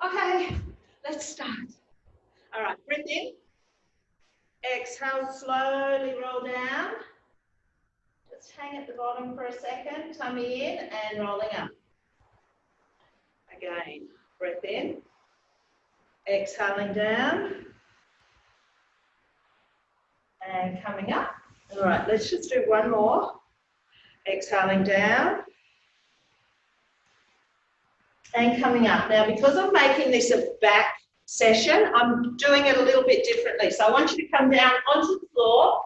Okay, let's start. All right, breathe in. Exhale, slowly roll down. Just hang at the bottom for a second, tummy in and rolling up. Again, breath in. Exhaling down. And coming up. All right, let's just do one more. Exhaling down. And coming up. Now, because I'm making this a back session, I'm doing it a little bit differently. So I want you to come down onto the floor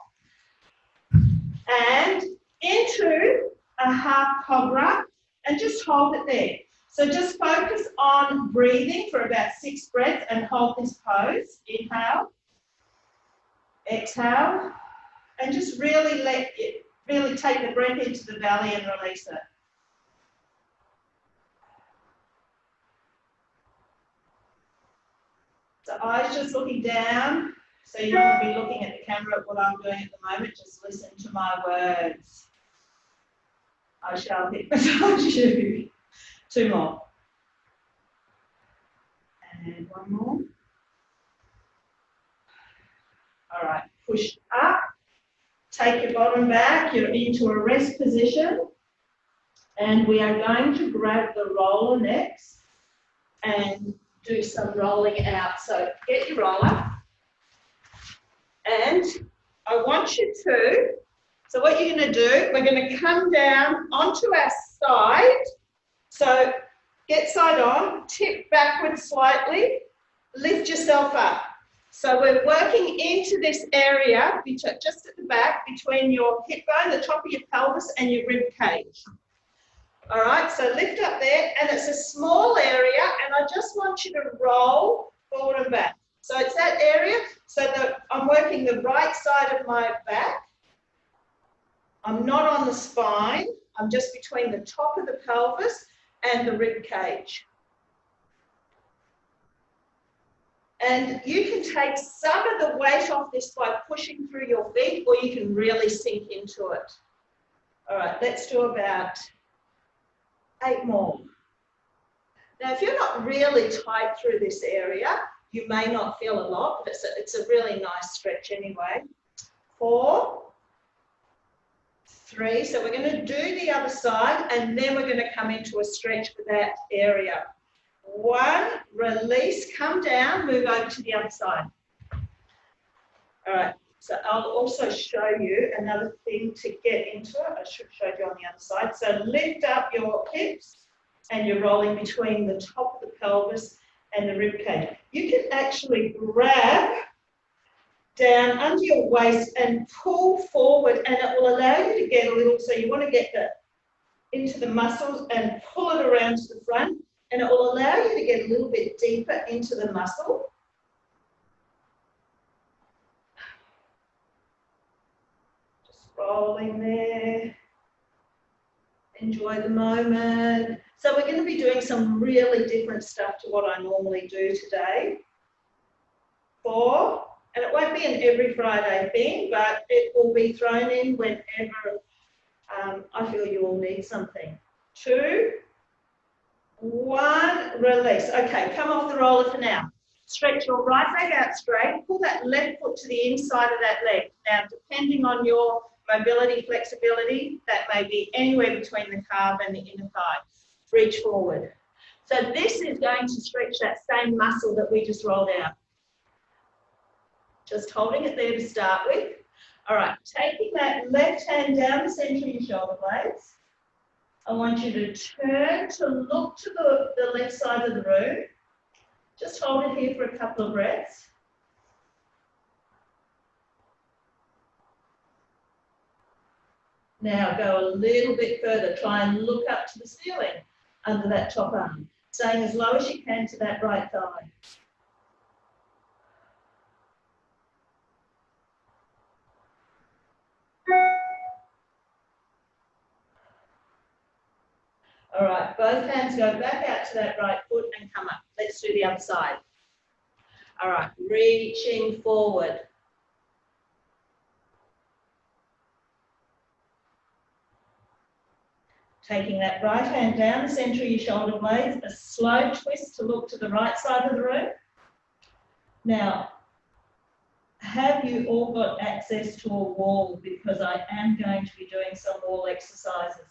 and into a half cobra and just hold it there. So just focus on breathing for about 6 breaths and hold this pose. Inhale, exhale, and just really take the breath into the belly and release it. So eyes just looking down, so you don't want to be looking at the camera at what I'm doing at the moment, just listen to my words. I shall hypnotize you. 2 more. And 1 more. All right, push up, take your bottom back, you're into a rest position, and we are going to grab the roller next and do some rolling out. So get your roller, and I want you to, so what you're going to do, we're going to come down onto our side. So get side on, tip backwards slightly, lift yourself up. So we're working into this area, just at the back, between your hip bone, the top of your pelvis, and your rib cage. All right, so lift up there, and it's a small area, and I just want you to roll forward and back. So it's that area, so that I'm working the right side of my back. I'm not on the spine, I'm just between the top of the pelvis and the rib cage. And you can take some of the weight off this by pushing through your feet, or you can really sink into it. All right, let's do about 8 more. Now, if you're not really tight through this area, you may not feel a lot, but it's a really nice stretch anyway. 4, 3, so we're going to do the other side, and then we're going to come into a stretch for that area. 1, release, come down, move over to the other side. All right, so I'll also show you another thing to get into it. I should show you on the other side. So lift up your hips, and you're rolling between the top of the pelvis and the rib cage. You can actually grab down under your waist and pull forward, and it will allow you to get a little, so you want to get into the muscles and pull it around to the front, and it will allow you to get a little bit deeper into the muscle. Just rolling there. Enjoy the moment. So we're going to be doing some really different stuff to what I normally do today. 4, and it won't be an every Friday thing, but it will be thrown in whenever I feel you all need something. 2, 1, release. Okay, come off the roller for now. Stretch your right leg out straight. Pull that left foot to the inside of that leg. Now, depending on your mobility, flexibility, that may be anywhere between the calf and the inner thigh. Reach forward. So this is going to stretch that same muscle that we just rolled out. Just holding it there to start with. All right, taking that left hand down the center of your shoulder blades. I want you to turn to look to the left side of the room. Just hold it here for a couple of breaths. Now go a little bit further. Try and look up to the ceiling under that top arm. Staying as low as you can to that right thigh. All right, both hands go back out to that right foot and come up. Let's do the other side. All right, reaching forward. Taking that right hand down the centre of your shoulder blades, a slow twist to look to the right side of the room. Now, have you all got access to a wall? Because I am going to be doing some wall exercises.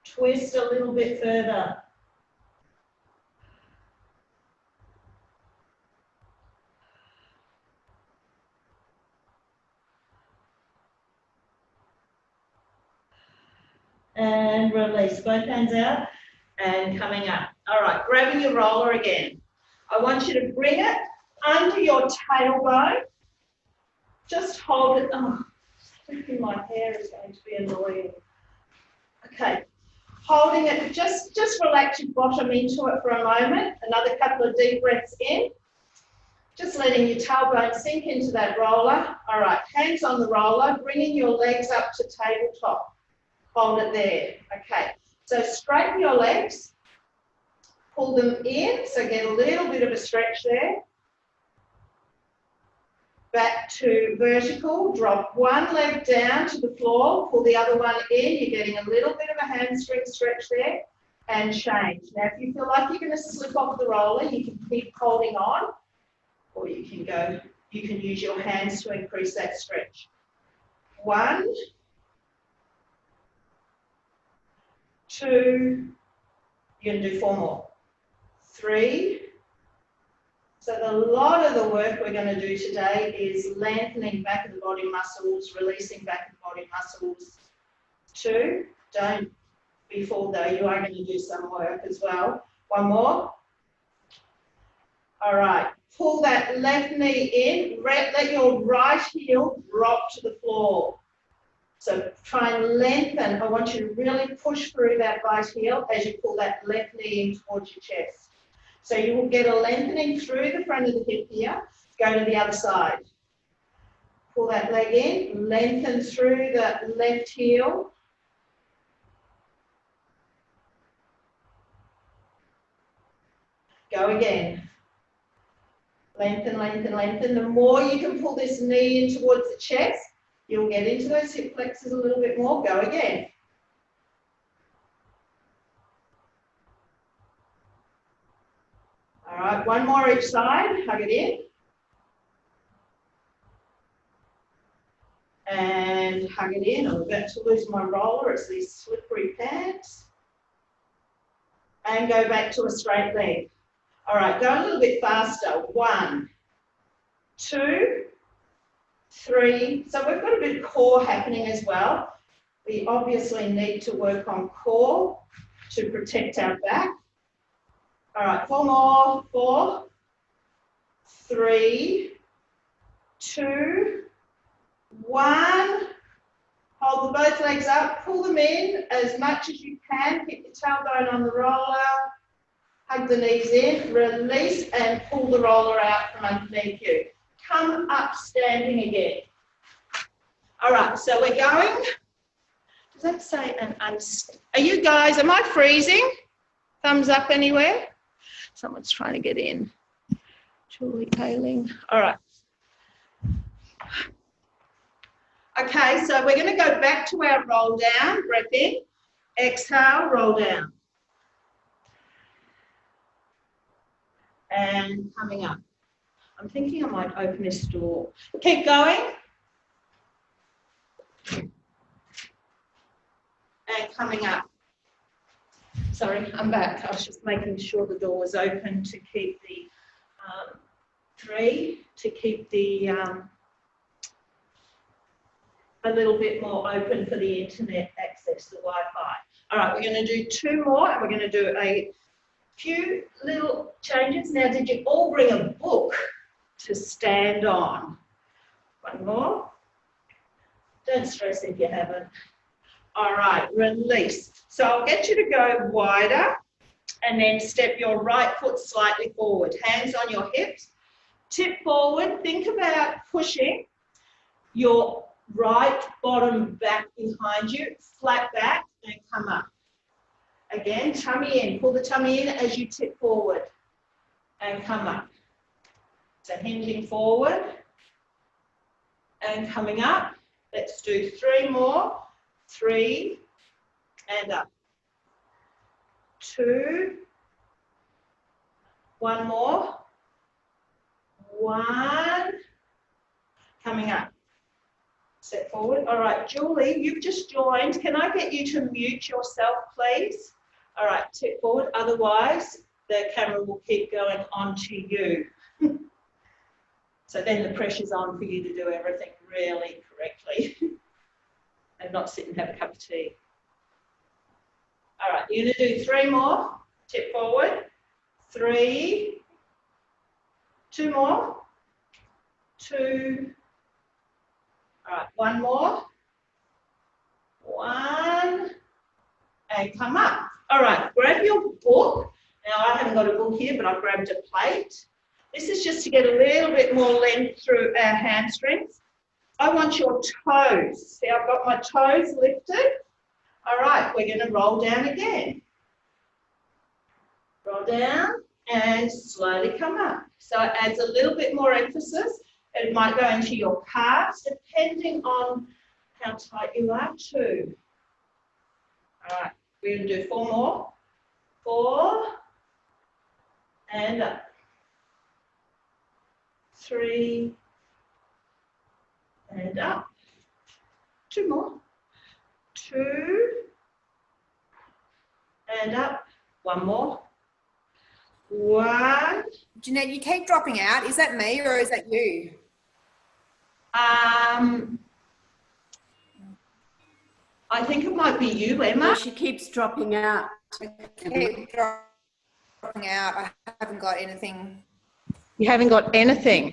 Twist a little bit further. And release, both hands out and coming up. All right, grabbing your roller again. I want you to bring it under your tailbone. Just hold it. Oh, flipping my hair is going to be annoying. Okay, holding it, just relax your bottom into it for a moment. Another couple of deep breaths in. Just letting your tailbone sink into that roller. All right, hands on the roller, bringing your legs up to tabletop. Hold it there. Okay, so straighten your legs, pull them in, so get a little bit of a stretch there. Back to vertical, drop one leg down to the floor, pull the other one in, you're getting a little bit of a hamstring stretch there, and change. Now, if you feel like you're going to slip off the roller, you can keep holding on, or you can use your hands to increase that stretch. 1, 2, you're going to do 4 more. 3. So a lot of the work we're going to do today is lengthening back of the body muscles, releasing back of the body muscles. 2, don't be fooled though, you are going to do some work as well. 1 more. All right, pull that left knee in, let your right heel drop to the floor. So try and lengthen. I want you to really push through that right heel as you pull that left knee in towards your chest. So you will get a lengthening through the front of the hip here. Go to the other side. Pull that leg in, lengthen through the left heel. Go again. Lengthen, lengthen, lengthen. The more you can pull this knee in towards the chest, you'll get into those hip flexors a little bit more. Go again. All right, 1 more each side. Hug it in. And hug it in. I'm about to lose my roller. It's these slippery pants. And go back to a straight leg. All right, go a little bit faster. 1, 2, 3. So we've got a bit of core happening as well. We obviously need to work on core to protect our back. All right, 4 more. 4, 3, 2, 1. Hold both legs up, pull them in as much as you can. Keep your tailbone on the roller. Hug the knees in, release and pull the roller out from underneath you. Come up standing again. All right, so we're going. Does that say an are you guys, am I freezing? Thumbs up anywhere? Someone's trying to get in. Julie Hailing. All right. Okay, so we're going to go back to our roll down. Breath in. Exhale, roll down. And coming up. I'm thinking I might open this door. Keep going. And coming up. Sorry, I'm back. I was just making sure the door was open to keep the 3, to keep the a little bit more open for the internet access, the Wi-Fi. All right, we're going to do 2 more, and we're going to do a few little changes. Now, did you all bring a book to stand on? 1 more. Don't stress if you haven't. All right, release. So I'll get you to go wider and then step your right foot slightly forward. Hands on your hips. Tip forward. Think about pushing your right bottom back behind you, flat back, and come up. Again, tummy in. Pull the tummy in as you tip forward and come up. So hinging forward and coming up. Let's do 3 more. 3 and up. 2. One more. 1. Coming up. Step forward. All right, Julie, you've just joined. Can I get you to mute yourself, please? All right, step forward. Otherwise, the camera will keep going on to you. So then the pressure's on for you to do everything really correctly and not sit and have a cup of tea. All right, you're going to do 3 more. Step forward. 3. 2 more. 2. All right, 1 more. 1. And come up. All right, grab your book. Now, I haven't got a book here, but I've grabbed a plate. This is just to get a little bit more length through our hamstrings. I want your toes. See, I've got my toes lifted. All right, we're going to roll down again. Roll down and slowly come up. So it adds a little bit more emphasis. It might go into your calves, depending on how tight you are too. All right, we're going to do 4 more. 4. And up. 3. And up. 2 more. 2. And up. 1 more. 1. Jeanette, you keep dropping out. Is that me or is that you? I think it might be you, Emma. Yeah, she keeps dropping out. I keep dropping out. I haven't got anything. You haven't got anything.